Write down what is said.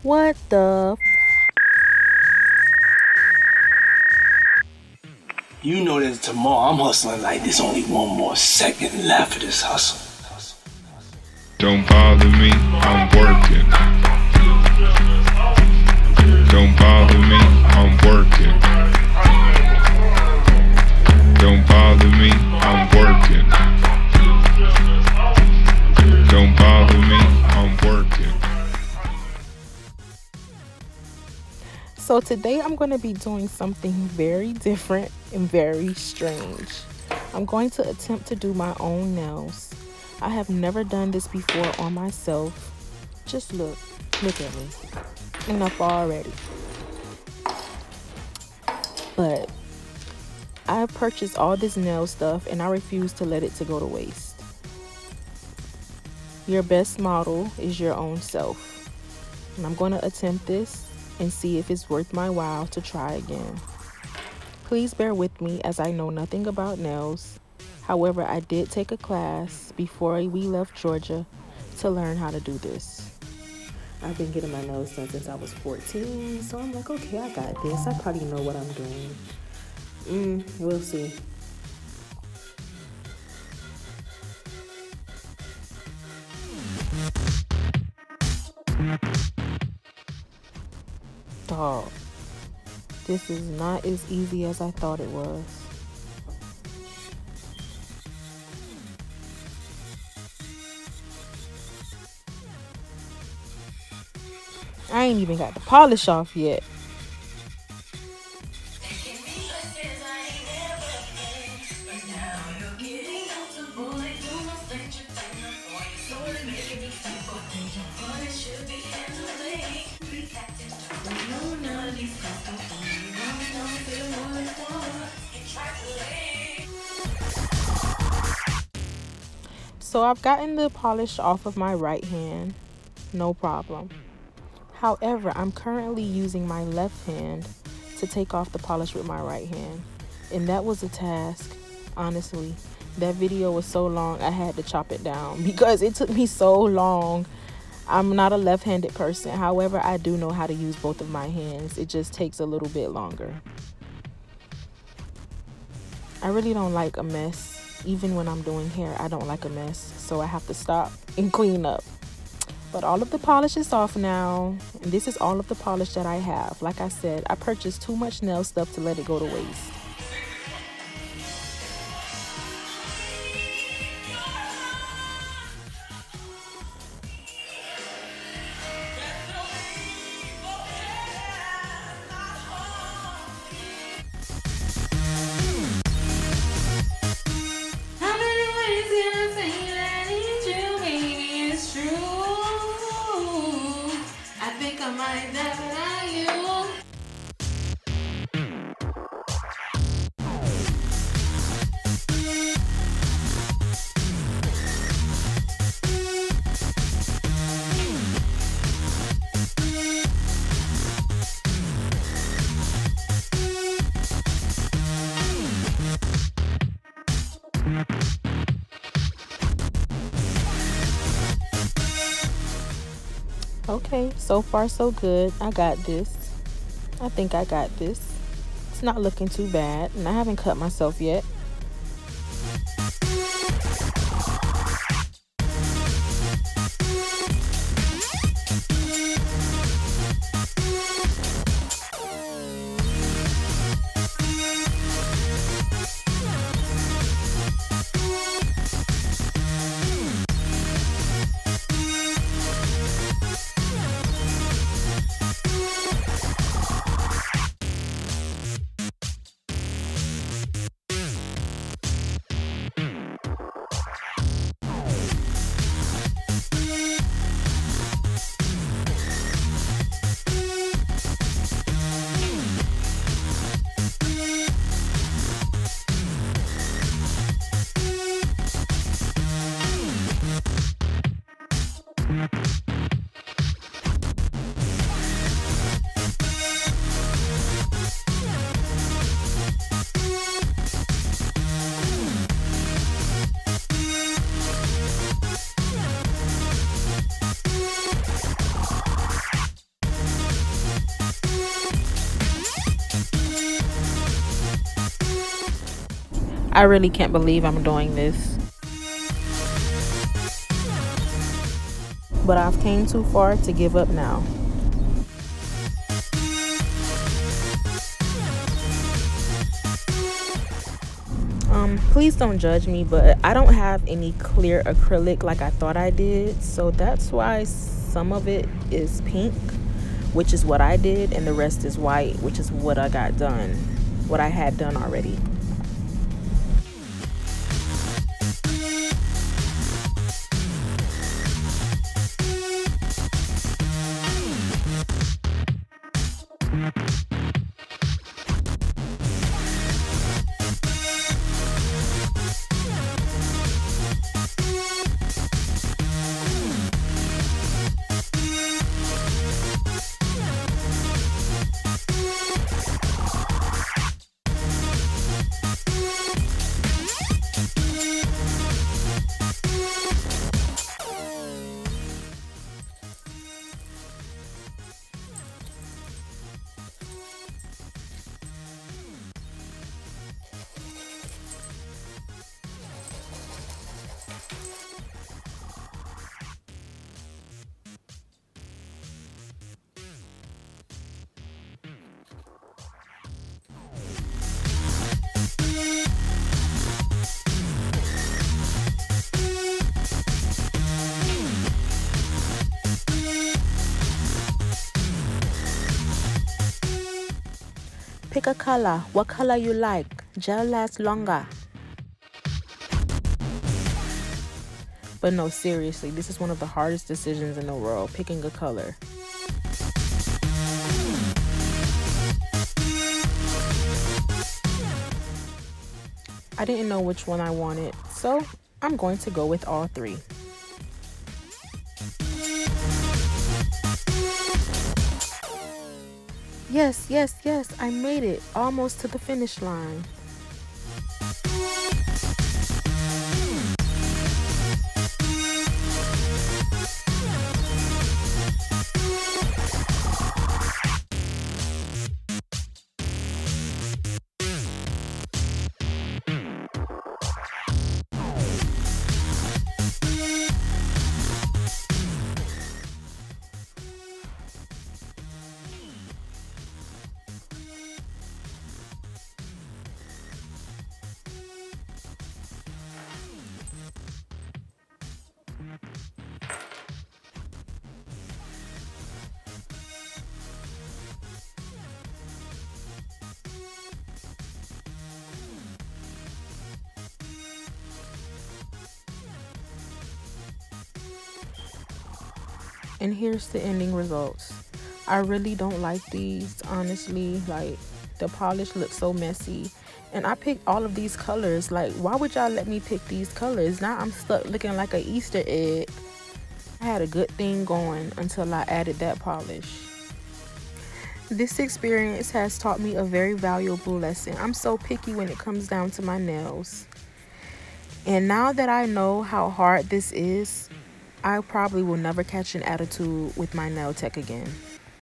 What the? You know that tomorrow I'm hustling like there's only one more second left of this hustle. Don't bother me, I'm working. Don't bother me, I'm working. Don't bother me, I'm working. Don't bother me, I'm working. So today I'm going to be doing something very different and very strange. I'm going to attempt to do my own nails. I have never done this before on myself. Just look at me. Enough already. But I purchased all this nail stuff and I refuse to let it to go to waste. Your best model is your own self. And I'm going to attempt this and see if it's worth my while to try again. Please bear with me as I know nothing about nails. However, I did take a class before we left Georgia to learn how to do this. I've been getting my nails done since I was 14, so I'm like, okay, I got this. I probably know what I'm doing. We'll see. Dog, this is not as easy as I thought it was. I ain't even got the polish off yet. So I've gotten the polish off of my right hand, no problem. However, I'm currently using my left hand to take off the polish with my right hand. And that was a task, honestly. That video was so long, I had to chop it down because it took me so long. I'm not a left-handed person. However, I do know how to use both of my hands. It just takes a little bit longer. I really don't like a mess. Even when I'm doing hair, I don't like a mess. So I have to stop and clean up. But all of the polish is off now. And this is all of the polish that I have. Like I said, I purchased too much nail stuff to let it go to waste. Okay, so far so good. I got this. I think I got this. It's not looking too bad, and I haven't cut myself yet. I really can't believe I'm doing this. But I've came too far to give up now. Please don't judge me, but I don't have any clear acrylic like I thought I did, so that's why some of it is pink, which is what I did, and the rest is white, which is what I got done, what I had done already. Pick a color. What color you like? Gel lasts longer. But no, seriously, this is one of the hardest decisions in the world, picking a color. I didn't know which one I wanted, so I'm going to go with all three. Yes, yes, yes, I made it almost to the finish line. And here's the ending results. I really don't like these, honestly. Like, the polish looks so messy. And I picked all of these colors. Like, why would y'all let me pick these colors? Now I'm stuck looking like an Easter egg. I had a good thing going until I added that polish. This experience has taught me a very valuable lesson. I'm so picky when it comes down to my nails. And now that I know how hard this is, I probably will never catch an attitude with my nail tech again.